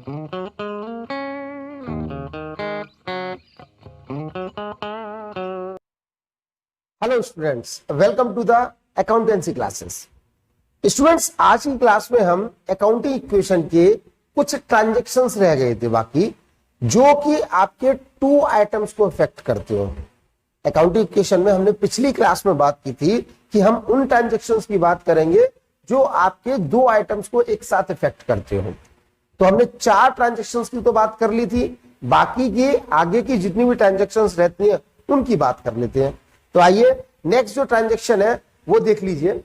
Hello students, welcome to the accountancy classes. Students, आज की class में हम अकाउंटिंग इक्वेशन के कुछ ट्रांजैक्शंस रह गए थे बाकी, जो कि आपके टू आइटम्स को इफेक्ट करते हो। अकाउंटिंग इक्वेशन में हमने पिछली क्लास में बात की थी कि हम उन ट्रांजैक्शंस की बात करेंगे जो आपके दो आइटम्स को एक साथ इफेक्ट करते हो। तो हमने चार ट्रांजैक्शंस की तो बात कर ली थी, बाकी की आगे की जितनी भी ट्रांजैक्शंस रहती हैं उनकी बात कर लेते हैं। तो आइए नेक्स्ट जो ट्रांजैक्शन है वो देख लीजिए।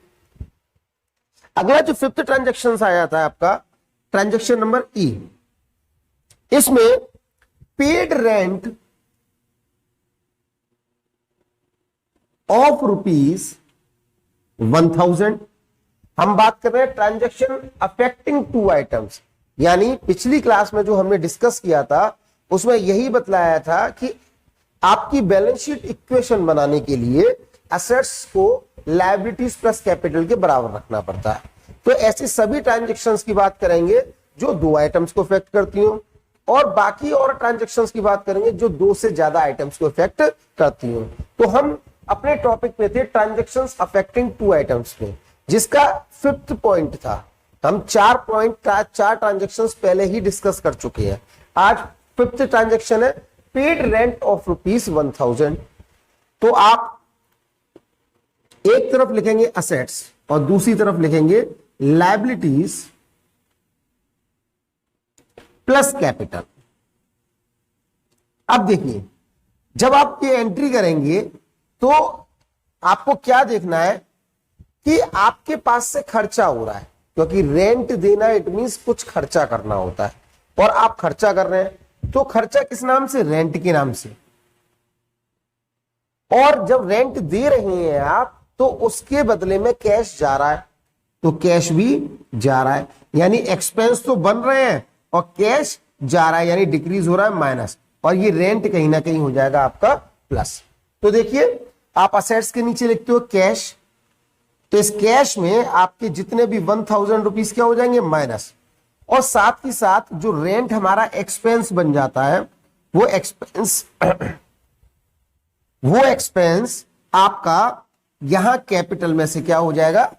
अगला जो फिफ्थ ट्रांजैक्शन आया था आपका ट्रांजैक्शन नंबर ई, इसमें पेड रेंट ऑफ ₹1000। हम बात कर रहे हैं ट्रांजैक्शन अफेक्टिंग टू आइटम्स, यानी पिछली क्लास में जो हमने डिस्कस किया था उसमें यही बतलाया था कि आपकी बैलेंस शीट इक्वेशन बनाने के लिए एसेट्स को लायबिलिटीज प्लस कैपिटल के बराबर रखना पड़ता है। तो ऐसी सभी ट्रांजैक्शंस की बात करेंगे जो दो आइटम्स को इफेक्ट करती हो, और बाकी और ट्रांजैक्शंस की बात करेंगे जो दो से ज्यादा आइटम्स को इफेक्ट करती हो। तो हम अपने टॉपिक पे थे ट्रांजैक्शंस अफेक्टिंग टू आइटम्स पे, जिसका फिफ्थ पॉइंट था। हम चार ट्रांजैक्शंस पहले ही डिस्कस कर चुके हैं। आज फिफ्थ ट्रांजैक्शन है पेड रेंट ऑफ ₹1000। तो आप एक तरफ लिखेंगे असेट्स और दूसरी तरफ लिखेंगे लायबिलिटीज प्लस कैपिटल। अब देखिए, जब आप ये एंट्री करेंगे तो आपको क्या देखना है कि आपके पास से खर्चा हो रहा है, क्योंकि रेंट देना इट मींस कुछ खर्चा करना होता है, और आप खर्चा कर रहे हैं। तो खर्चा किस नाम से? रेंट के नाम से। और जब रेंट दे रहे हैं आप तो उसके बदले में कैश जा रहा है, तो कैश भी जा रहा है, यानी एक्सपेंस तो बन रहे हैं और कैश जा रहा है, यानी डिक्रीज हो रहा है माइनस, और ये रेंट कहीं ना कहीं हो जाएगा आपका प्लस। तो देखिए, आप असेट्स के नीचे लिखते हो कैश, तो इस कैश में आपके जितने भी ₹1000 क्या हो जाएंगे? माइनस। और साथ ही साथ जो रेंट हमारा एक्सपेंस बन जाता है वो एक्सपेंस आपका यहां कैपिटल में से क्या हो जाएगा?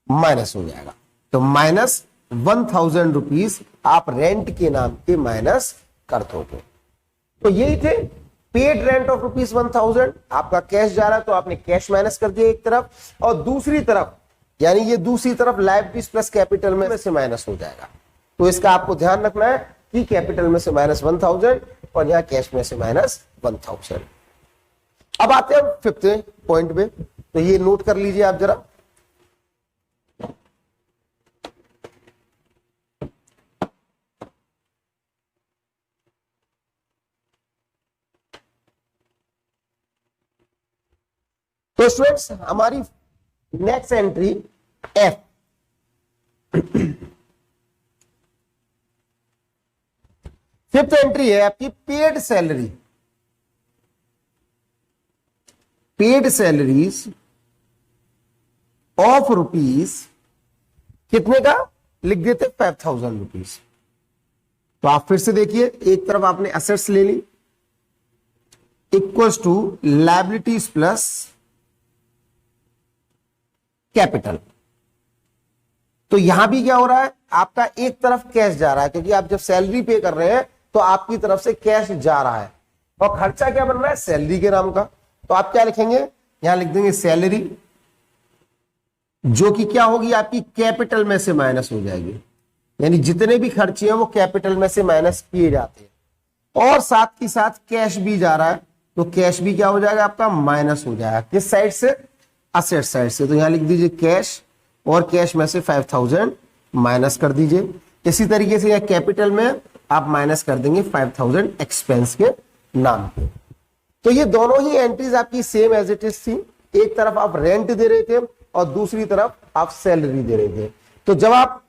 माइनस हो जाएगा। तो माइनस ₹1000 आप रेंट के नाम के माइनस कर दोगे। तो यही थे पेड रेंट ऑफ ₹1000। आपका कैश जा रहा है तो आपने कैश माइनस कर दिया एक तरफ, और दूसरी तरफ यानी ये दूसरी तरफ लायबिलिटीज प्लस कैपिटल में से माइनस हो जाएगा। तो इसका आपको ध्यान रखना है कि कैपिटल में से माइनस 1000 और यहां कैश में से माइनस 1000। अब आते हैं फिफ्थ पॉइंट पे, तो ये नोट कर लीजिए आप जरा। तो स्टूडेंट्स, हमारी next entry F. Fifth entry है आपकी paid salary, paid salaries of ₹, कितने का लिख देते? ₹5000। तो आप फिर से देखिए, एक तरफ आपने असेट्स ले ली equals to liabilities plus capital. तो यहां भी क्या हो रहा है? आपका एक तरफ कैश जा रहा है, क्योंकि आप जब सैलरी पे कर रहे हैं तो आपकी तरफ से कैश जा रहा है, और खर्चा क्या बन रहा है? सैलरी के नाम का। तो आप क्या लिखेंगे? यहां लिख देंगे सैलरी, जो कि क्या होगी? आपकी कैपिटल में से माइनस हो जाएगी, यानी जितने भी खर्चे हैं वो कैपिटल में से माइनस किए जाते हैं। और साथ ही साथ कैश भी जा रहा है, तो कैश भी क्या हो जाएगा? आपका माइनस हो जाएगा। किस साइड से? असेट साइड से। तो यहां लिख दीजिए कैश, और कैश में से 5000 माइनस कर दीजिए। इसी तरीके से यहां कैपिटल में आप माइनस कर देंगे 5000 एक्सपेंस के नाम पे। तो ये दोनों ही एंट्रीज आपकी सेम एज इट इज थी। एक तरफ आप रेंट दे रहे थे और दूसरी तरफ आप सैलरी दे रहे थे। तो जब आप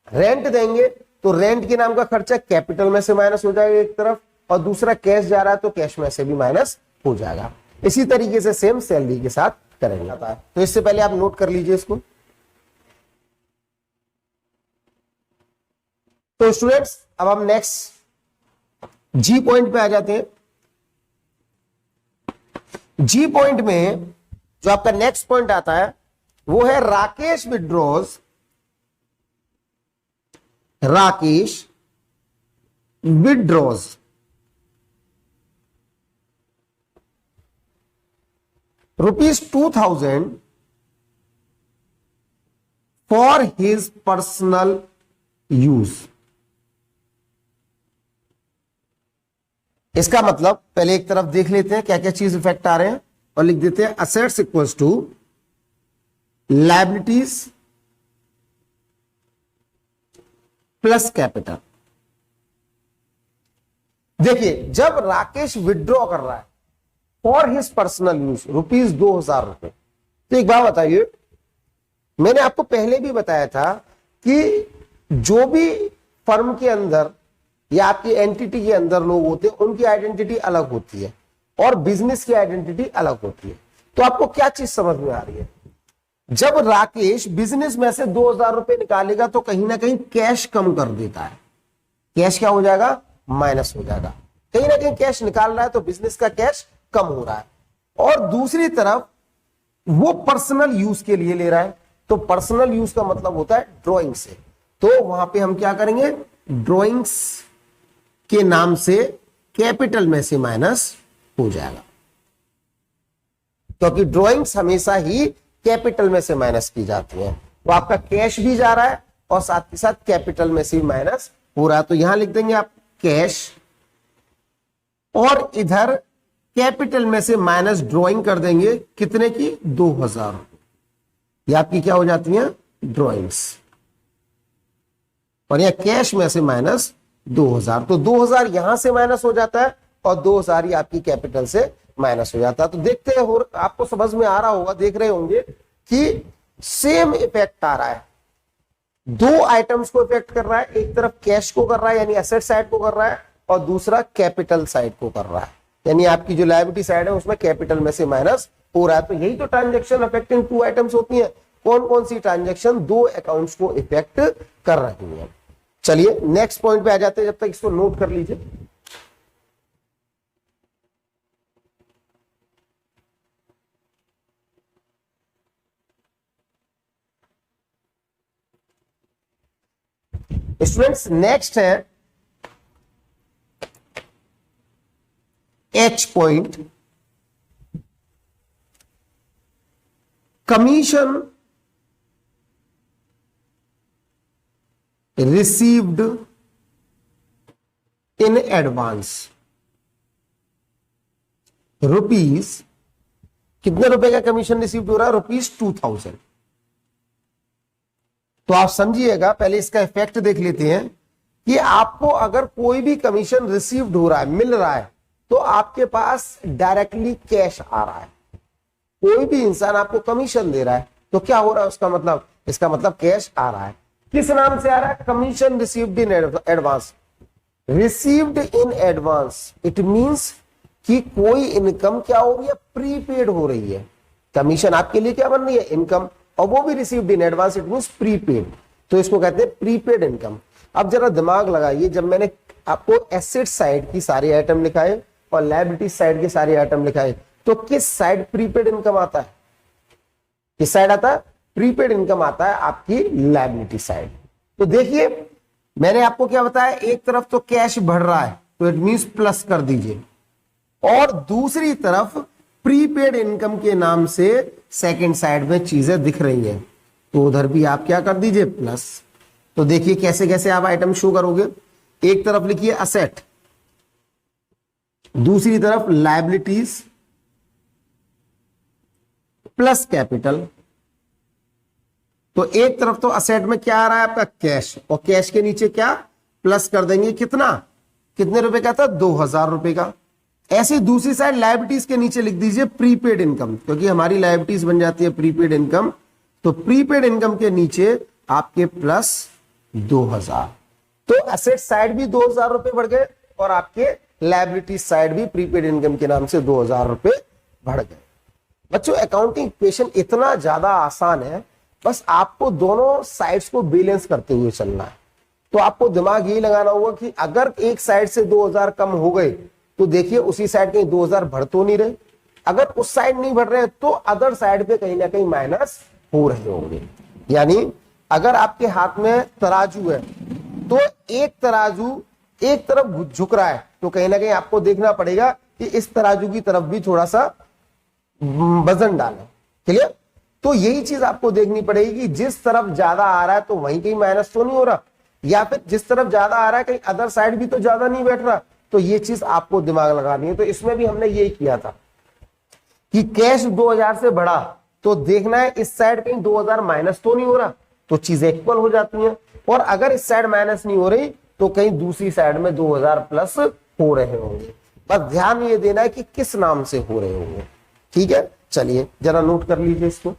रेंट देंगे तो रेंट के नाम का खर्चा कैपिटल में से माइनस हो जाएगा एक तरफ, और दूसरा कैश जा रहा है तो कैश में से भी माइनस हो जाएगा। इसी तरीके से सेम सैलरी के साथ करेंगे। तो इससे पहले आप नोट कर लीजिए इसको। तो स्टूडेंट्स अब हम नेक्स्ट जी पॉइंट पे आ जाते हैं। जी पॉइंट में जो आपका नेक्स्ट पॉइंट आता है वो है Rakesh withdraws, Rakesh withdraws ₹2000 for his personal use. इसका मतलब पहले एक तरफ देख लेते हैं क्या क्या चीज इफेक्ट आ रहे हैं और लिख देते हैं assets equals to liabilities plus capital. देखिए जब राकेश विड्रॉ कर रहा है फॉर हिज पर्सनल यूज ₹2000, तो एक बात बताइए, मैंने आपको पहले भी बताया था कि जो भी फर्म के अंदर या आपकी एंटिटी के अंदर लोग होते हैं उनकी आइडेंटिटी अलग होती है और बिजनेस की आइडेंटिटी अलग होती है। तो आपको क्या चीज समझ में आ रही है, जब राकेश बिजनेस में से ₹2000 निकालेगा तो कहीं ना कहीं कैश कम कर देता है। कैश क्या हो जाएगा, माइनस हो जाएगा। कहीं ना कहीं कैश निकाल रहा है तो बिजनेस का कैश कम हो रहा है। और दूसरी तरफ वो पर्सनल यूज के लिए ले रहा है, तो पर्सनल यूज का मतलब होता है ड्राइंग से। तो वहां पे हम क्या करेंगे, ड्राइंग्स के नाम से कैपिटल में से माइनस हो जाएगा, क्योंकि ड्राइंग्स हमेशा ही कैपिटल में से माइनस की जाती है। तो आपका कैश भी जा रहा है और साथ के साथ कैपिटल में से भी माइनस हो रहा है। तो यहां लिख देंगे आप कैश और इधर कैपिटल में से माइनस ड्राइंग कर देंगे कितने की, 2000। ये आपकी क्या हो जाती है, ड्राइंग्स। और यह कैश में से माइनस 2000, तो 2000 यहां से माइनस हो जाता है और 2000 ही आपकी कैपिटल से माइनस हो जाता है। तो देखते हैं आपको समझ में आ रहा होगा, देख रहे होंगे कि सेम इफेक्ट आ रहा है, दो आइटम्स को इफेक्ट कर रहा है। एक तरफ कैश को कर रहा है यानी एसेट साइड को कर रहा है और दूसरा कैपिटल साइड को कर रहा है, यानी आपकी जो लायबिलिटी साइड है उसमें कैपिटल में से माइनस हो रहा है। तो यही तो ट्रांजैक्शन अफेक्टिंग टू आइटम्स होती है। कौन कौन सी ट्रांजैक्शन दो अकाउंट्स को इफेक्ट कर रही है। चलिए नेक्स्ट पॉइंट पे आ जाते हैं, जब तक इसको नोट कर लीजिए। स्टूडेंट्स नेक्स्ट है H point, commission received in advance. Rupees कितने रुपए का कमीशन रिसीव्ड हो रहा है, ₹2000। तो आप समझिएगा, पहले इसका इफेक्ट देख लेते हैं कि आपको अगर कोई भी कमीशन रिसीव्ड हो रहा है, मिल रहा है, तो आपके पास डायरेक्टली कैश आ रहा है। कोई भी इंसान आपको कमीशन दे रहा है तो क्या हो रहा है उसका मतलब, इसका मतलब कैश आ रहा है। किस नाम से आ रहा है, commission received in advance. Received in advance it means कि कोई इनकम क्या हो रही है, प्रीपेड हो रही है। कमीशन आपके लिए क्या बन रही है, इनकम, और वो भी received in advance, it means prepaid. तो इसको कहते हैं प्रीपेड इनकम। अब जरा दिमाग लगाइए, जब मैंने आपको एसेट साइड की सारी आइटम लिखाए और लायबिलिटी साइड के सारे आइटम लिखाए, तो किस साइड प्रीपेड इनकम आता है, किस साइड आता है, प्रीपेड इनकम आता है आपकी लायबिलिटी साइड। तो देखिए मैंने आपको क्या बताया, एक तरफ तो कैश बढ़ रहा है तो इट मींस प्लस कर दीजिए, और दूसरी तरफ प्रीपेड इनकम के नाम से सेकंड साइड में चीजें दिख रही हैं, तो उधर भी आप क्या कर दीजिए, प्लस। तो देखिए कैसे कैसे आप आइटम शो करोगे, एक तरफ लिखिए असेट, दूसरी तरफ लायबिलिटीज प्लस कैपिटल। तो एक तरफ तो असेट में क्या आ रहा है आपका, कैश, और कैश के नीचे क्या, प्लस कर देंगे, कितना, कितने रुपए का था, 2000 रुपए का। ऐसे दूसरी साइड लायबिलिटीज के नीचे लिख दीजिए प्रीपेड इनकम, क्योंकि हमारी लायबिलिटीज बन जाती है प्रीपेड इनकम। तो प्रीपेड इनकम के नीचे आपके प्लस 2000। तो एसेट साइड भी 2000 रुपए बढ़ गए और आपके लायबिलिटी साइड भी प्रीपेड इनकम के नाम से 2000 रुपए बढ़ गए। बच्चों अकाउंटिंग इक्वेशन इतना ज्यादा आसान है, बस आपको दोनों साइड्स को बैलेंस करते हुए चलना है। तो आपको दिमाग यही लगाना होगा कि अगर एक साइड से 2000 कम हो गए तो देखिए उसी साइड कहीं 2000 बढ़ तो नहीं रहे, अगर उस साइड नहीं बढ़ रहे तो अदर साइड पे कहीं ना कहीं माइनस हो रहे होंगे। यानी अगर आपके हाथ में तराजू है तो एक तराजू एक तरफ झुक रहा है तो कहीं ना कहीं आपको देखना पड़ेगा कि इस तराजू की तरफ भी थोड़ा सा वजन डालें। क्लियर? तो यही चीज आपको देखनी पड़ेगी कि जिस तरफ ज्यादा आ रहा है तो वहीं कहीं माइनस तो नहीं हो रहा, या फिर जिस तरफ ज्यादा आ रहा है कहीं अदर साइड भी तो ज्यादा नहीं बैठ रहा। तो ये चीज आपको दिमाग लगानी है। तो इसमें भी हमने यही किया था कि कैश 2000 से बढ़ा तो देखना है इस साइड कहीं 2000 माइनस तो नहीं हो रहा, तो चीजें इक्वल हो जाती हैं। और अगर इस साइड माइनस नहीं हो रही तो कहीं दूसरी साइड में 2000 प्लस हो रहे होंगे। बस ध्यान ये देना है कि किस नाम से हो रहे होंगे। ठीक है, चलिए जरा नोट कर लीजिए इसको।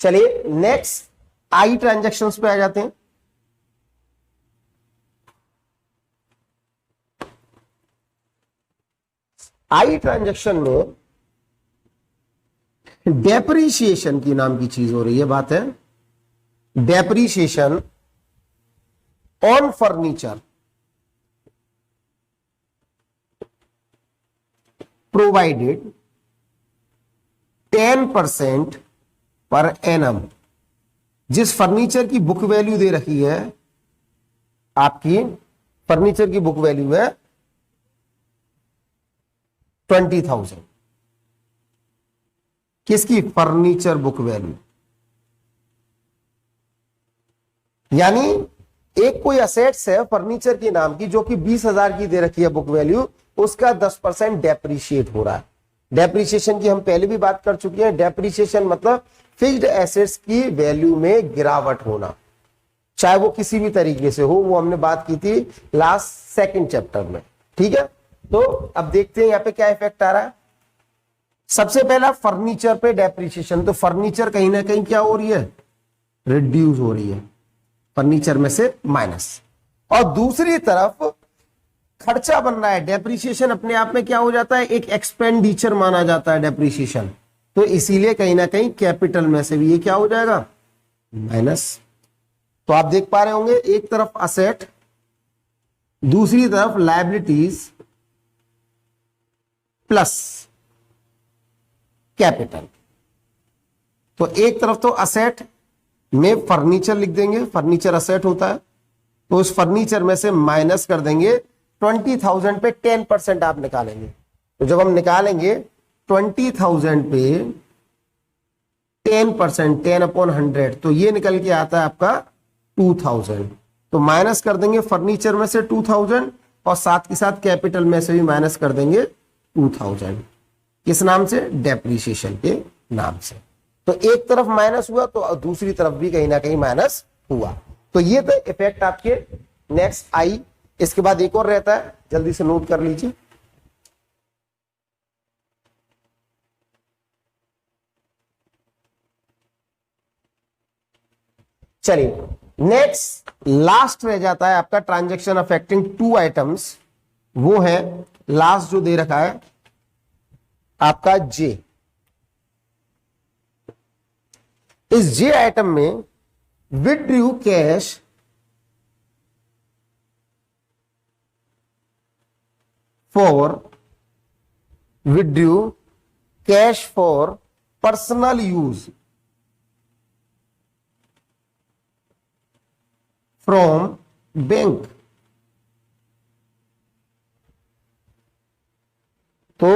चलिए नेक्स्ट आई ट्रांजैक्शंस पे आ जाते हैं। आई ट्रांजैक्शन में डेप्रीशिएशन की नाम की चीज हो रही है। बात है depreciation on furniture provided 10% per annum. जिस फर्नीचर की बुक वैल्यू दे रखी है, आपकी फर्नीचर की बुक वैल्यू है 20,000। किसकी? Furniture book value. यानी एक कोई असेट्स है फर्नीचर के नाम की जो कि 20,000 की दे रखी है बुक वैल्यू, उसका 10% डेप्रीशिएट हो रहा है। डेप्रीशिएशन की हम पहले भी बात कर चुके हैं। डेप्रीशिएशन मतलब फिक्स्ड एसेट्स की वैल्यू में गिरावट होना, चाहे वो किसी भी तरीके से हो। वो हमने बात की थी लास्ट सेकंड चैप्टर में। ठीक है, तो अब देखते हैं यहां पे क्या इफेक्ट आ रहा है। सबसे पहला फर्नीचर पे डेप्रीशिएशन, तो फर्नीचर कहीं ना कहीं क्या हो रही है? रिड्यूस हो रही है, फर्नीचर में से माइनस। और दूसरी तरफ खर्चा बन रहा है। डेप्रीशिएशन अपने आप में क्या हो जाता है? एक एक्सपेंडिचर माना जाता है डेप्रीशिएशन। तो इसीलिए कहीं ना कहीं कैपिटल में से भी ये क्या हो जाएगा? माइनस। तो आप देख पा रहे होंगे एक तरफ असेट, दूसरी तरफ लायबिलिटीज प्लस कैपिटल। तो एक तरफ तो असेट में फर्नीचर लिख देंगे, फर्नीचर असेट होता है, तो उस फर्नीचर में से माइनस कर देंगे 20,000 पे 10% आप निकालेंगे। तो जब हम निकालेंगे 20,000 पे 10%, 10/100, तो ये निकल के आता है आपका 2,000। तो माइनस कर देंगे फर्नीचर में से 2,000 और साथ के साथ कैपिटल में से भी माइनस कर देंगे 2,000। किस नाम से? डेप्रीशिएशन के नाम से। तो एक तरफ माइनस हुआ तो दूसरी तरफ भी कहीं ना कहीं माइनस हुआ। तो ये तो इफेक्ट आपके नेक्स्ट आई। इसके बाद एक और रहता है, जल्दी से नोट कर लीजिए। चलिए नेक्स्ट लास्ट रह जाता है आपका ट्रांजैक्शन अफेक्टिंग 2 आइटम्स। वो है लास्ट जो दे रखा है आपका जे। इस जे आइटम में withdraw cash for personal use from bank. तो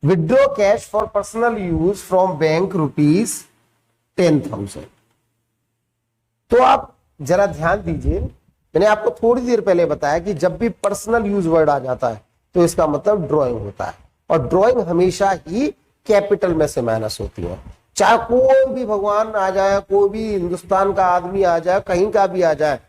withdraw cash for personal use from bank ₹10,000। तो आप जरा ध्यान दीजिए, मैंने आपको थोड़ी देर पहले बताया कि जब भी पर्सनल यूज वर्ड आ जाता है तो इसका मतलब ड्राइंग होता है, और ड्राइंग हमेशा ही कैपिटल में से माइनस होती है। चाहे कोई भी भगवान आ जाए, कोई भी हिंदुस्तान का आदमी आ जाए, कहीं का भी आ जाए,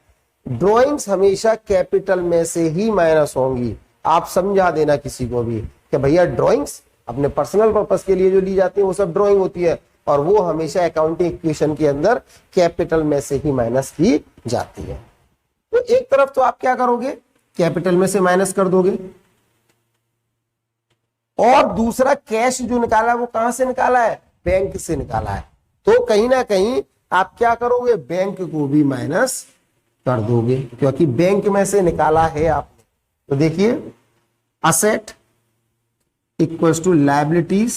ड्राइंग्स हमेशा कैपिटल में से ही माइनस होंगी। आप समझा देना किसी को भी कि भैया ड्राइंग्स अपने पर्सनल पर्पस के लिए जो ली जाती है वो सब ड्राइंग होती है, और वो हमेशा अकाउंटिंग इक्वेशन के अंदर कैपिटल में से ही माइनस की जाती है। तो एक तरफ तो आप क्या करोगे? कैपिटल में से माइनस कर दोगे, और दूसरा कैश जो निकाला है वो कहां से निकाला है, बैंक से निकाला है। तो कहीं ना कहीं आप क्या करोगे, बैंक को भी माइनस कर दोगे, क्योंकि बैंक में से निकाला है आपने। तो देखिए asset equals to liabilities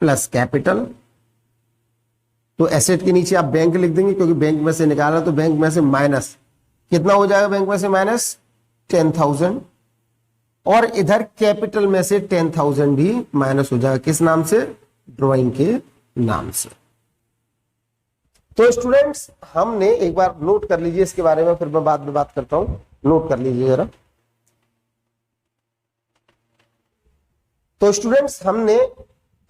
plus capital. तो एसेट के नीचे आप बैंक लिख देंगे, क्योंकि बैंक में से निकाला, तो बैंक में से माइनस कितना हो जाएगा, बैंक में से माइनस 10,000, और इधर कैपिटल में से 10,000 भी माइनस हो जाएगा। किस नाम से, ड्राइंग के नाम से। तो स्टूडेंट्स हमने एक बार नोट कर लीजिए इसके बारे में, फिर मैं बाद में बात करता हूं, नोट कर लीजिए जरा। तो स्टूडेंट्स हमने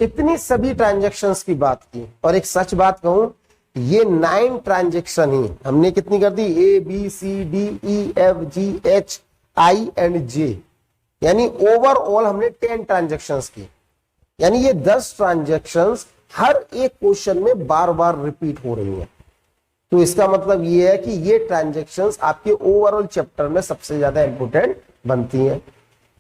इतनी सभी ट्रांजैक्शंस की बात की, और एक सच बात कहूं, ये 9 ट्रांजैक्शन ही हमने कितनी कर दी, ABCDEFGHI एंड J, यानी ओवरऑल हमने 10 ट्रांजैक्शंस की। यानी ये 10 ट्रांजैक्शंस हर एक क्वेश्चन में बार बार रिपीट हो रही हैं। तो इसका मतलब ये है कि ये ट्रांजैक्शंस आपके ओवरऑल चैप्टर में सबसे ज्यादा इंपोर्टेंट बनती हैं।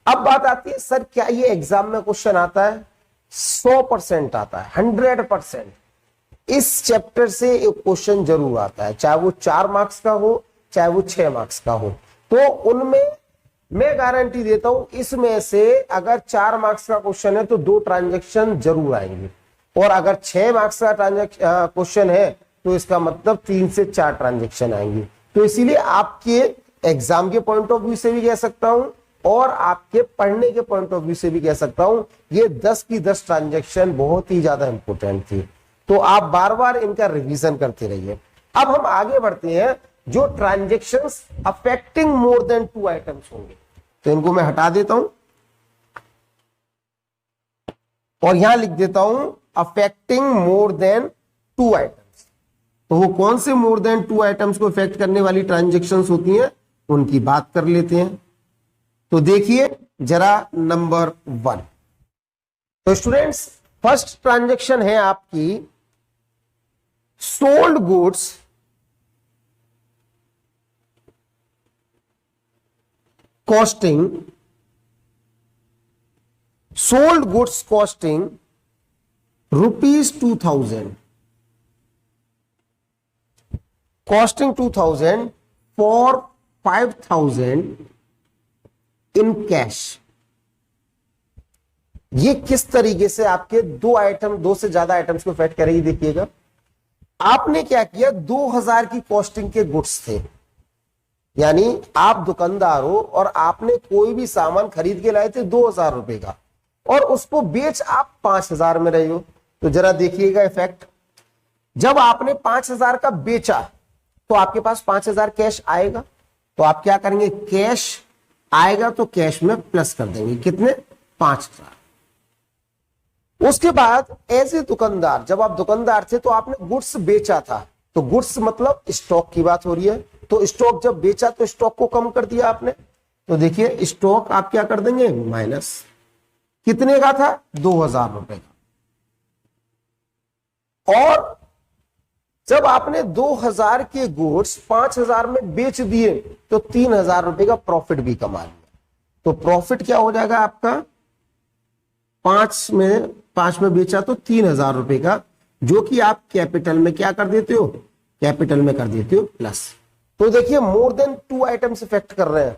अब बात आती है, सर क्या ये एग्जाम में क्वेश्चन आता है? 100% आता है, 100%। इस चैप्टर से एक क्वेश्चन जरूर आता है, चाहे वो 4 मार्क्स का हो, चाहे वो 6 मार्क्स का हो। तो उनमें मैं गारंटी देता हूं, इसमें से अगर 4 मार्क्स का क्वेश्चन है तो 2 ट्रांजैक्शन जरूर आएंगे, और अगर 6 मार्क्स का क्वेश्चन है तो इसका मतलब 3 से 4 ट्रांजैक्शन आएंगे। तो इसीलिए आपके एग्जाम के पॉइंट ऑफ व्यू से भी कह सकता हूं, और आपके पढ़ने के पॉइंट ऑफ व्यू से भी कह सकता हूं, ये 10 की 10 ट्रांजैक्शन बहुत ही ज्यादा इंपॉर्टेंट थी। तो आप बार बार इनका रिवीजन करते रहिए। अब हम आगे बढ़ते हैं, जो transactions affecting more than 2 items होंगे, तो इनको मैं हटा देता हूं और यहां लिख देता हूं अफेक्टिंग मोर देन 2 आइटम्स। तो वो कौन से मोर देन 2 आइटम्स को इफेक्ट करने वाली ट्रांजैक्शंस होती हैं, उनकी बात कर लेते हैं। तो देखिए जरा नंबर 1। तो स्टूडेंट्स फर्स्ट ट्रांजैक्शन है आपकी sold goods costing, sold goods costing ₹2,000, costing 2,000 for 5,000 in cash. ये किस तरीके से आपके 2 से ज्यादा आइटम्स को इफेक्ट करेगी, देखिएगा। आपने क्या किया, 2,000 की कॉस्टिंग के गुड्स थे, यानी आप दुकानदार हो और आपने कोई भी सामान खरीद के लाए थे 2,000 रुपए का, और उसको बेच आप 5,000 में रहे हो। तो जरा देखिएगा इफेक्ट, जब आपने 5,000 का बेचा तो आपके पास 5,000 कैश आएगा, तो आप क्या करेंगे, कैश आएगा तो कैश में प्लस कर देंगे, कितने, 5,000। उसके बाद एज ए दुकानदार, जब आप दुकानदार थे तो आपने गुड्स बेचा था, तो गुड्स मतलब स्टॉक की बात हो रही है, तो स्टॉक जब बेचा तो स्टॉक को कम कर दिया आपने। तो देखिए स्टॉक आप क्या कर देंगे, माइनस, कितने का था, 2,000 रुपए का। और जब आपने 2,000 के गुड्स 5,000 में बेच दिए तो 3,000 रुपए का प्रॉफिट भी कमा लिया। तो प्रॉफिट क्या हो जाएगा आपका, 5 में बेचा तो 3,000 रुपए का, जो कि आप कैपिटल में क्या कर देते हो, कैपिटल में कर देते हो प्लस। तो देखिए मोर देन 2 आइटम्स इफेक्ट कर रहे हैं।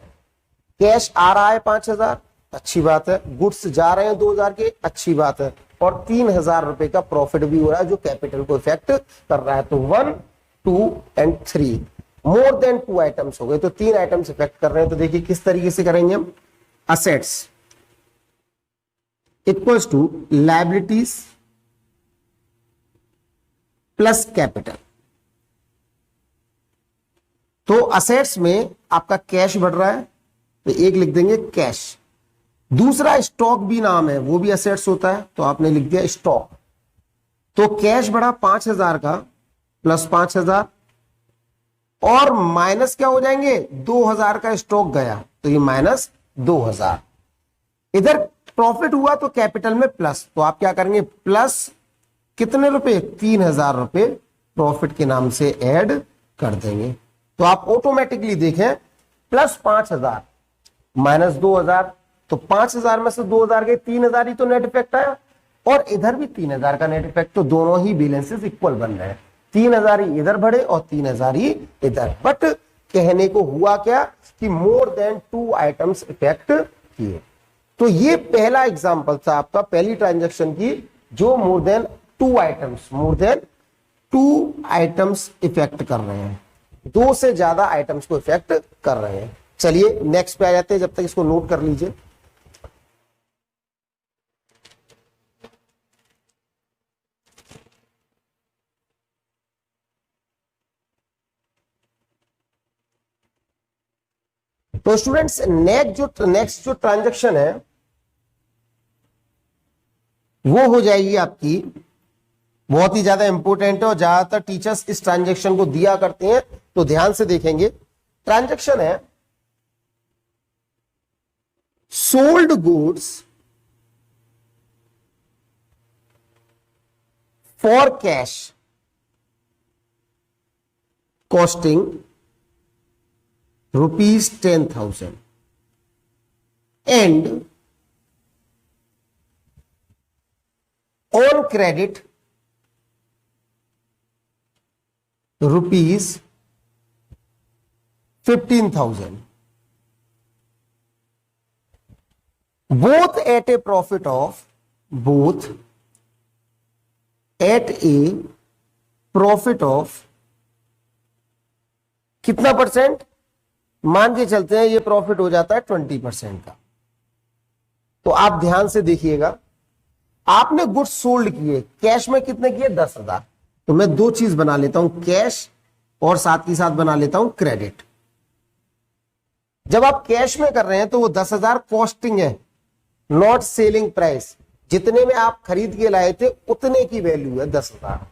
कैश आ रहा है 5,000, अच्छी बात है, गुड्स जा रहे हैं 2,000 के, अच्छी बात है, और 3,000 रुपए का प्रॉफिट भी हो रहा है जो कैपिटल को इफेक्ट कर रहा है। तो 1, 2 एंड 3 मोर देन 2 आइटम्स हो गए, तो 3 आइटम्स इफेक्ट कर रहे हैं। तो देखिए किस तरीके से करेंगे हम, assets equals to liabilities plus capital. तो असेट्स में आपका कैश बढ़ रहा है, तो एक लिख देंगे कैश। दूसरा स्टॉक भी नाम है, वो भी असेट्स होता है, तो आपने लिख दिया स्टॉक। तो कैश बढ़ा 5,000 का प्लस 5,000, और माइनस क्या हो जाएंगे, 2,000 का स्टॉक गया तो ये माइनस 2,000। इधर प्रॉफिट हुआ तो कैपिटल में प्लस, तो आप क्या करेंगे, प्लस कितने रुपए, 3,000 रुपए प्रॉफिट के नाम से ऐड कर देंगे। तो आप ऑटोमेटिकली देखें, प्लस 5,000 माइनस 2,000, तो 5,000 में से 2,000 गए, 3,000 ही तो नेट इफेक्ट आया, और इधर भी 3,000 का नेट इफेक्ट। तो दोनों ही बैलेंसेस इक्वल बन रहे हैं, 3,000 ही इधर बढ़े और 3,000 ही इधर। बट कहने को हुआ क्या कि मोर देन 2 आइटम्स इफेक्ट किए। तो ये पहला एग्जांपल था आपका पहली ट्रांजैक्शन की, जो मोर देन 2 आइटम्स इफेक्ट कर रहे हैं, 2 से ज्यादा आइटम्स को इफेक्ट कर रहे हैं। चलिए नेक्स्ट पे आ जाते हैं, जब तक इसको नोट कर लीजिए। तो स्टूडेंट्स नेक्स्ट जो ट्रांजैक्शन है वो हो जाएगी आपकी, बहुत ही ज्यादा इंपॉर्टेंट है और ज्यादातर टीचर्स इस ट्रांजैक्शन को दिया करते हैं, तो ध्यान से देखेंगे। ट्रांजैक्शन है sold goods for cash costing ₹10,000 and on credit ₹15,000, both at a profit of कितना परसेंट, मान के चलते हैं ये प्रॉफिट हो जाता है 20% का। तो आप ध्यान से देखिएगा, आपने गुड्स सोल्ड किए, कैश में कितने किए, 10,000। तो मैं 2 चीज बना लेता हूं, कैश और साथ ही साथ बना लेता हूं क्रेडिट। जब आप कैश में कर रहे हैं तो वो 10,000 कॉस्टिंग है, नॉट सेलिंग प्राइस। जितने में आप खरीद के लाए थे उतने की वैल्यू है 10,000,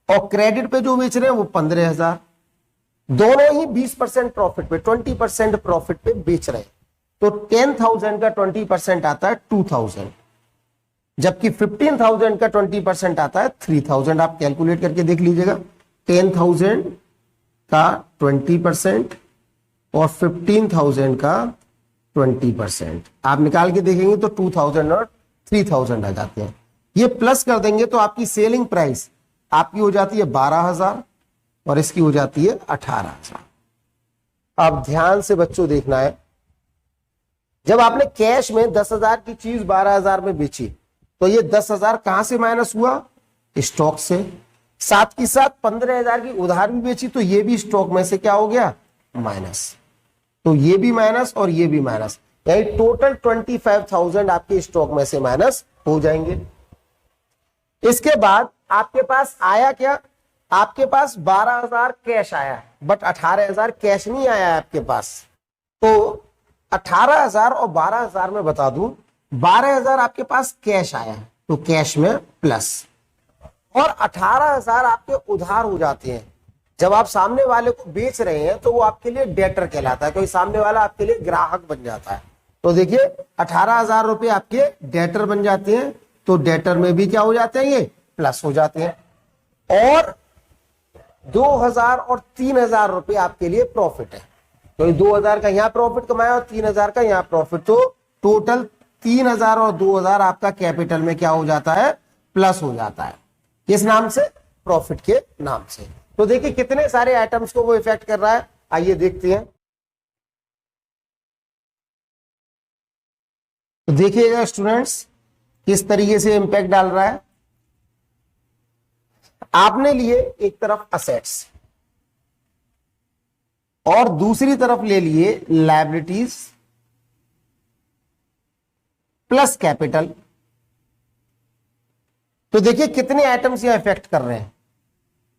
और क्रेडिट पे जो बेच रहे हैं वो 15,000। दोनों ही 20% प्रॉफिट पे, 20% प्रॉफिट पे बेच रहे हैं। तो 10,000 का 20% आता है 2,000, जबकि 15,000 का 20% आता है 3,000। आप कैलकुलेट करके देख लीजिएगा, 10,000 का 20% और 15,000 का 20%। आप निकाल के देखेंगे तो 2,000 और 3,000 आ जाते हैं। ये प्लस कर देंगे तो आपकी सेलिंग प्राइस आपकी हो जाती है 12,000 और इसकी हो जाती है 18,000। अब ध्यान से बच्चों देखना है, जब आपने कैश में 10,000 की चीज 12,000 में बेची, तो ये 10,000 कहां से माइनस हुआ, स्टॉक से। साथ ही साथ 15,000 की उधार भी बेची, तो ये भी स्टॉक में से क्या हो गया, माइनस। तो ये भी माइनस और ये भी माइनस, यानी टोटल 25,000 आपके स्टॉक में से माइनस हो जाएंगे। इसके बाद आपके पास आया क्या, आपके पास 12,000 कैश आया, बट 18,000 कैश नहीं आया आपके पास। तो 18,000 और 12,000 में बता दूं, 12,000 आपके पास कैश आया, तो कैश में प्लस, और 18,000 आपके उधार हो जाते हैं। जब आप सामने वाले को बेच रहे हैं तो वो आपके लिए डेटर कहलाता है, क्योंकि सामने वाला आपके लिए ग्राहक बन जाता है। तो देखिए 18,000 रुपए आपके डेटर बन जाते हैं, तो डेटर में भी क्या हो जाते हैं, ये प्लस हो जाते हैं। और 2,000 और 3,000 रुपए आपके लिए प्रॉफिट है, तो 2,000 का यहां प्रॉफिट कमाया और 3,000 का यहां प्रॉफिट, तो टोटल 3,000 और 2,000 आपका कैपिटल में क्या हो जाता है, प्लस हो जाता है। किस नाम से, प्रॉफिट के नाम से। तो देखिए कितने सारे आइटम्स को वो इफेक्ट कर रहा है, आइए देखते हैं। तो देखिएगा स्टूडेंट्स किस तरीके से इंपैक्ट डाल रहा है। आपने लिए एक तरफ असेट्स और दूसरी तरफ ले लिए लायबिलिटीज प्लस कैपिटल। तो देखिए कितने आइटम्स यहां इफेक्ट कर रहे हैं।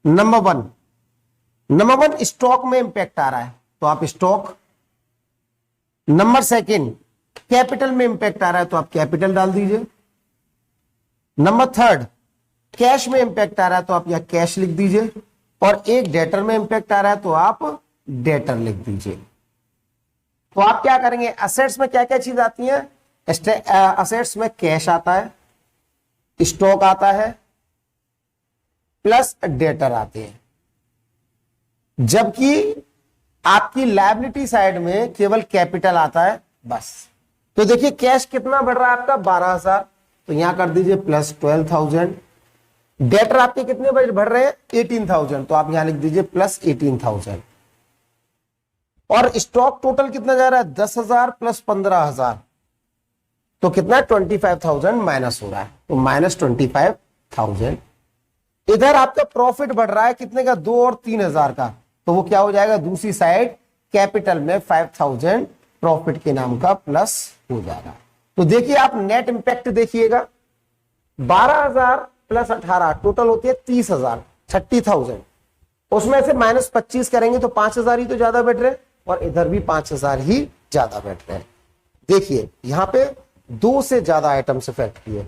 नंबर वन स्टॉक में इंपैक्ट आ रहा है, तो आप स्टॉक। नंबर सेकंड कैपिटल में इंपैक्ट आ रहा है, तो आप कैपिटल डाल दीजिए। नंबर थर्ड कैश में इंपैक्ट आ रहा है, तो आप यहां कैश लिख दीजिए, और एक डेटर में इंपैक्ट आ रहा है तो आप डेटर लिख दीजिए। तो आप क्या करेंगे, असेट्स में क्या क्या चीज आती है, असेट्स में कैश आता है, स्टॉक आता है, प्लस डेटर आते हैं, जबकि आपकी लायबिलिटी साइड में केवल कैपिटल आता है बस। तो देखिए कैश कितना बढ़ रहा है आपका 12,000, तो यहां कर दीजिए प्लस 12,000। डेटर आपके कितने बढ़ रहे हैं 18,000, तो आप यहां लिख दीजिए प्लस 18,000। और स्टॉक टोटल कितना जा रहा है 10,000 प्लस 15,000, तो कितना 25,000 माइनस हो रहा है, तो माइनस 25,000। इधर आपका प्रॉफिट बढ़ रहा है कितने का 2 और 3,000 का, तो वो क्या हो जाएगा दूसरी साइड कैपिटल में 5,000 प्रॉफिट के नाम का प्लस हो जाएगा। तो देखिए आप नेट इंपैक्ट देखिएगा 12,000 प्लस 18 टोटल होती है 30,000 30,000, उसमें से माइनस 25 करेंगे तो 5,000 ही तो ज्यादा बैठ रहे, और इधर भी 5,000 ही ज्यादा बैठ रहे हैं। देखिए यहां पे 2 से ज्यादा आइटम्स इफेक्ट किए,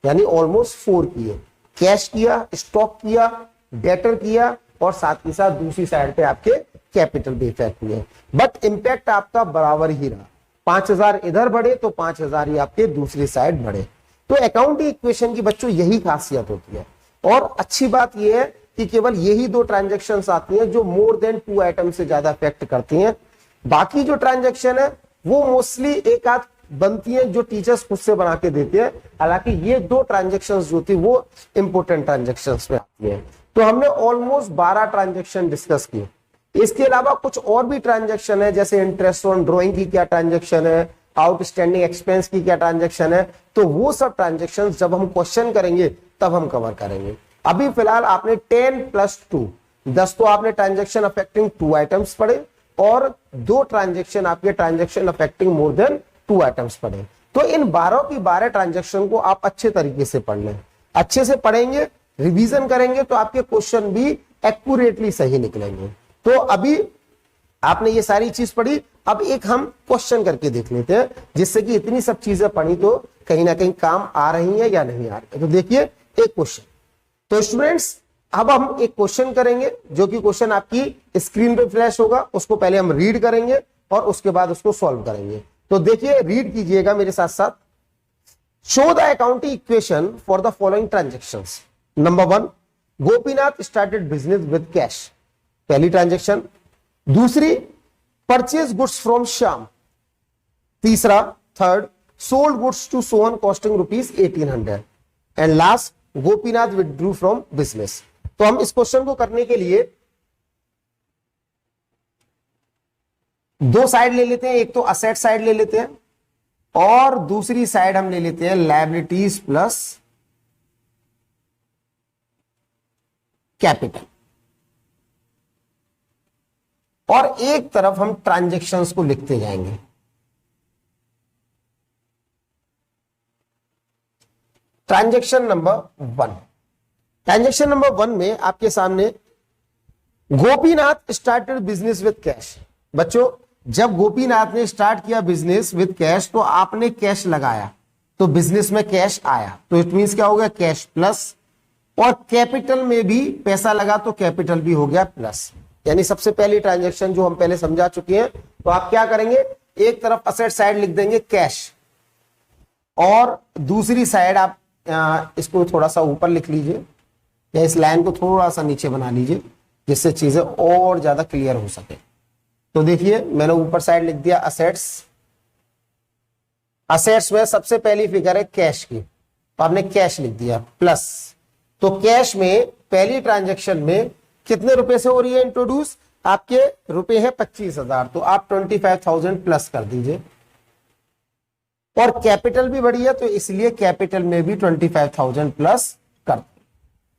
यानी ऑलमोस्ट 4 किए, कैश किया, स्टॉक किया, डेटर किया, और साथ ही साथ दूसरी साइड पे आपके कैपिटल भी इफेक्ट हुए, बट इंपैक्ट आपका बराबर ही रहा। 5,000 इधर बढ़े तो 5,000 ही आपके दूसरी साइड बढ़े। तो अकाउंटिंग इक्वेशन की बच्चों यही खासियत होती है। और अच्छी बात यह है कि केवल यही 2 ट्रांजेक्शन्स आती हैं जो मोर देन 2 आइटम से ज्यादा इफेक्ट करती हैं। बाकी जो ट्रांजेक्शन है वो मोस्टली एक आध बनती है जो टीचर्स खुद से बना के देते हैं, हालांकि ये 2 ट्रांजेक्शन्स जो थी वो इंपोर्टेंट ट्रांजेक्शन्स में आती है। तो हमने ऑलमोस्ट 12 ट्रांजेक्शन डिस्कस किए। इसके अलावा कुछ और भी ट्रांजेक्शन है, जैसे इंटरेस्ट ऑन ड्रॉइंग की क्या ट्रांजेक्शन है, आउटस्टैंडिंग एक्सपेंस की क्या ट्रांजेक्शन है, तो वो सब ट्रांजेक्शन जब हम क्वेश्चन करेंगे तब हम कवर करेंगे। अभी फिलहाल आपने 10 प्लस 2 10 तो आपने ट्रांजेक्शन अफेक्टिंग 2 आइटम्स पढ़े, और 2 ट्रांजेक्शन आपके transaction affecting more than 2 items पढ़े। तो इन 12 की 12 ट्रांजेक्शन को आप अच्छे तरीके से पढ़ लें, अच्छे से पढ़ेंगे, रिवीजन करेंगे तो आपके क्वेश्चन भी एक्यूरेटली सही निकलेंगे। तो अभी आपने ये सारी चीज पढ़ी, अब एक हम क्वेश्चन करके देख लेते हैं, जिससे कि इतनी सब चीजें पढ़ी तो कहीं ना कहीं काम आ रही है या नहीं आ रही है। तो देखिए एक क्वेश्चन, तो स्टूडेंट्स अब हम एक क्वेश्चन करेंगे जो कि क्वेश्चन आपकी स्क्रीन पे फ्लैश होगा, उसको पहले हम रीड करेंगे और उसके बाद उसको सॉल्व करेंगे। तो देखिए रीड कीजिएगा मेरे साथ साथ। Show the accounting equation for the following transactions. Number 1, Gopinath started business with cash, पहली ट्रांजेक्शन। दूसरी, परचेज गुड्स फ्रॉम श्याम। तीसरा, third, sold goods to Sohan costing ₹1800। And last, Gopinath withdrew from business. तो हम इस क्वेश्चन को करने के लिए 2 साइड ले लेते हैं, एक तो असेट साइड ले लेते हैं और दूसरी साइड हम ले लेते हैं लायबिलिटीज प्लस कैपिटल, और एक तरफ हम ट्रांजैक्शंस को लिखते जाएंगे। ट्रांजैक्शन नंबर 1, ट्रांजैक्शन नंबर 1 में आपके सामने Gopinath started business with cash. बच्चों जब गोपीनाथ ने स्टार्ट किया बिजनेस विद कैश तो आपने कैश लगाया तो बिजनेस में कैश आया, तो इट मींस क्या हो गया कैश प्लस, और कैपिटल में भी पैसा लगा तो कैपिटल भी हो गया प्लस। यानी सबसे पहली ट्रांजैक्शन जो हम पहले समझा चुके हैं, तो आप क्या करेंगे एक तरफ असेट साइड लिख देंगे कैश, और दूसरी साइड आप इसको थोड़ा सा ऊपर लिख लीजिए या इस लाइन को थोड़ा सा नीचे बना लीजिए जिससे चीजें और ज्यादा क्लियर हो सके। तो देखिए मैंने ऊपर साइड लिख दिया असेट्स। असेट्स में सबसे पहली फिगर है कैश की, तो आपने कैश लिख दिया प्लस। तो कैश में पहली ट्रांजैक्शन में कितने रुपए से हो रही है इंट्रोड्यूस, आपके रुपए है 25,000, तो आप 25,000 प्लस कर दीजिए। और कैपिटल भी बढ़ी है तो इसलिए कैपिटल में भी 25,000 प्लस कर,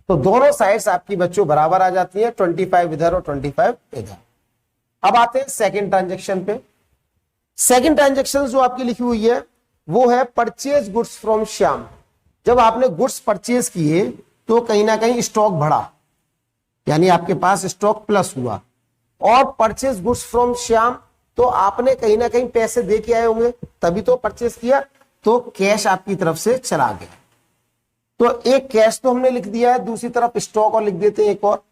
तो दोनों साइड्स आपकी बच्चों बराबर आ जाती है, 25 इधर और 25 इधर। अब आते हैं सेकंड ट्रांजैक्शन पे। सेकंड ट्रांजैक्शन जो आपकी लिखी हुई है वो है परचेज गुड्स फ्रॉम श्याम। जब आपने गुड्स परचेज किए तो कहीं ना कहीं स्टॉक बढ़ा, यानी आपके पास स्टॉक प्लस हुआ, और परचेज गुड्स फ्रॉम श्याम तो आपने कहीं ना कहीं पैसे दे के आए होंगे तभी तो परचेज किया, तो कैश आपकी तरफ से चला गया। तो एक कैश तो हमने लिख दिया है, दूसरी तरफ स्टॉक और लिख देते हैं एक और।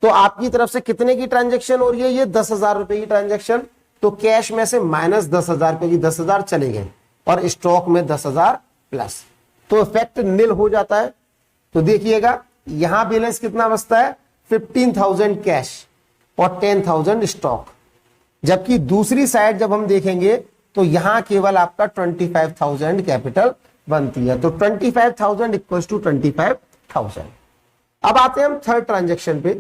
तो आपकी तरफ से कितने की ट्रांजैक्शन हो रही है, ये 10,000 रुपए की ट्रांजैक्शन, तो कैश में से माइनस 10,000 रुपए की 10,000 चले गए और स्टॉक में 10,000 प्लस, तो इफेक्ट निल हो जाता है। तो देखिएगा यहां बैलेंस कितना बचता है 15,000 कैश और 10,000 स्टॉक, जबकि दूसरी साइड जब हम देखेंगे तो यहां केवल आपका 25,000 कैपिटल बनती है। तो 25,000 इक्वल्स टू 25,000। अब आते हैं हम थर्ड ट्रांजेक्शन पे।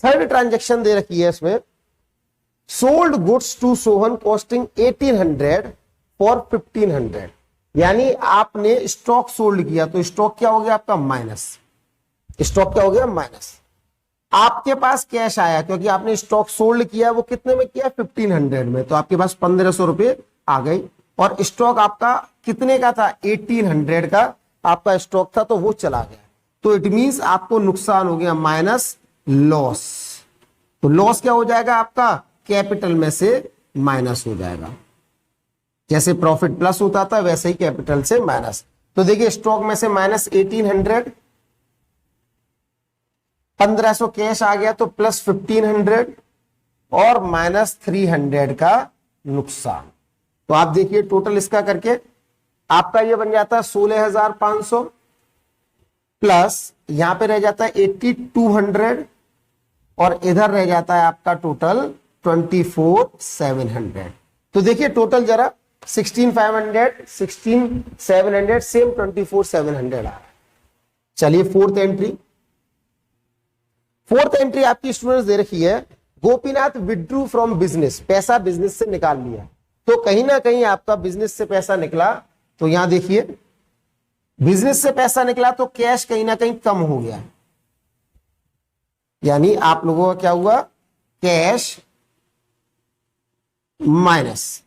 थर्ड ट्रांजेक्शन दे रखी है इसमें, sold goods to Sohan costing 1800 for 1500। यानी आपने स्टॉक सोल्ड किया, तो स्टॉक क्या हो गया आपका माइनस, स्टॉक क्या हो गया माइनस। आपके पास कैश आया क्योंकि आपने स्टॉक सोल्ड किया, वो कितने में किया 1500 में, तो आपके पास 1500 रुपए आ गई। और स्टॉक आपका कितने का था 1800 का आपका स्टॉक था, तो वो चला गया। तो इट मींस आपको नुकसान हो गया माइनस लॉस। तो लॉस क्या हो जाएगा आपका कैपिटल में से माइनस हो जाएगा। जैसे प्रॉफिट प्लस होता था वैसे ही कैपिटल से माइनस। तो देखिए स्टॉक में से माइनस 1800, 1500 कैश आ गया, तो प्लस 1500 और माइनस 300 का नुकसान। तो आप देखिए टोटल इसका करके आपका ये बन जाता है 16,500 प्लस यहां पे रह जाता है 8200 और इधर रह जाता है आपका टोटल 24,700। तो देखिए टोटल जरा 16,500, 16,700 सेम 24,700 आ रहा है। चलिए फोर्थ एंट्री। फोर्थ एंट्री आपकी स्टूडेंट्स दे रखी है, गोपीनाथ विड्रू फ्रॉम बिजनेस, पैसा बिजनेस से निकाल लिया। तो कहीं ना कहीं आपका बिजनेस से पैसा निकला, तो यहां देखिए बिजनेस से पैसा निकला तो कैश कहीं ना कहीं कम हो गया, यानी आप लोगों का क्या हुआ कैश माइनस।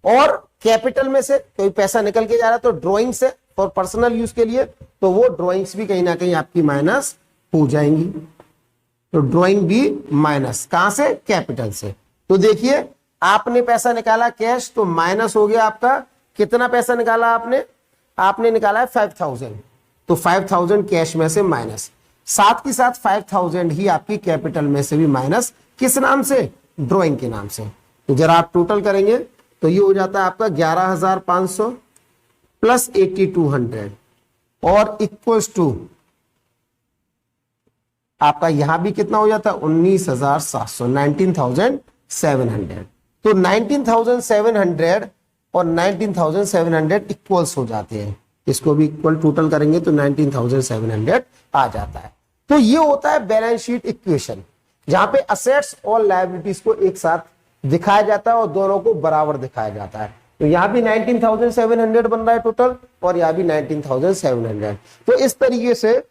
और कैपिटल में से कोई पैसा निकल के जा रहा तो ड्राइंग से फॉर पर्सनल यूज के लिए, तो वो ड्राइंग्स भी कहीं ना कहीं आपकी माइनस हो जाएंगी। तो ड्राइंग भी माइनस कहां से कैपिटल से। तो देखिए आपने पैसा निकाला कैश, तो माइनस हो गया आपका कितना पैसा निकाला आपने निकाला है 5,000, तो 5,000 कैश में से माइनस, साथ ही साथ 5,000 ही आपकी कैपिटल में से भी माइनस, किस नाम से ड्राइंग के नाम से। तो जरा आप टोटल करेंगे तो ये हो जाता है आपका 11,500 प्लस 8,200 और इक्वल्स टू आपका यहां भी कितना हो जाता है 19,700, 19,700। तो 19,700 और 19,700 इक्वल्स हो जाते हैं, इसको भी इक्वल टोटल करेंगे तो 19,700 आ जाता है। तो ये होता है बैलेंस शीट इक्वेशन, जहां पे असेट्स और लायबिलिटीज को एक साथ दिखाया जाता है और दोनों को बराबर दिखाया जाता है। तो यहां भी 19,700 बन रहा है टोटल और यहां भी 19,700। तो इस तरीके से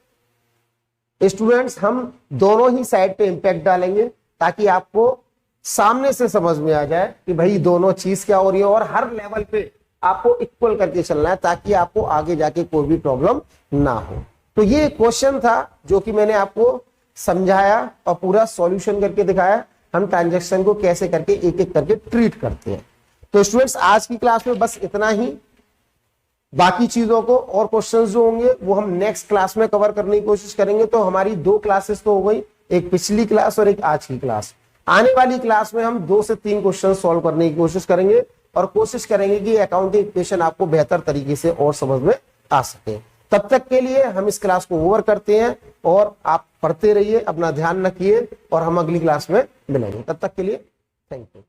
स्टूडेंट्स हम दोनों ही साइड पे इंपैक्ट डालेंगे ताकि आपको सामने से समझ में आ जाए कि भाई दोनों चीज क्या हो रही है, और हर लेवल पे आपको इक्वल करके चलना है ताकि आपको आगे जाके कोई भी प्रॉब्लम ना हो। तो ये क्वेश्चन था जो कि मैंने आपको समझाया और पूरा सॉल्यूशन करके दिखाया, हम ट्रांजैक्शन को कैसे करके एक एक करके ट्रीट करते हैं। तो स्टूडेंट्स आज की क्लास में बस इतना ही, बाकी चीजों को और क्वेश्चंस जो होंगे वो हम नेक्स्ट क्लास में कवर करने की कोशिश करेंगे। तो हमारी 2 क्लासेस तो हो गई, एक पिछली क्लास और एक आज की क्लास। आने वाली क्लास में हम 2 से 3 क्वेश्चन सॉल्व करने की कोशिश करेंगे और कोशिश करेंगे कि अकाउंटिंग इक्वेशन आपको बेहतर तरीके से और समझ में आ सके। तब तक के लिए हम इस क्लास को ओवर करते हैं और आप पढ़ते रहिए, अपना ध्यान रखिए और हम अगली क्लास में मिलेंगे। तब तक के लिए थैंक यू।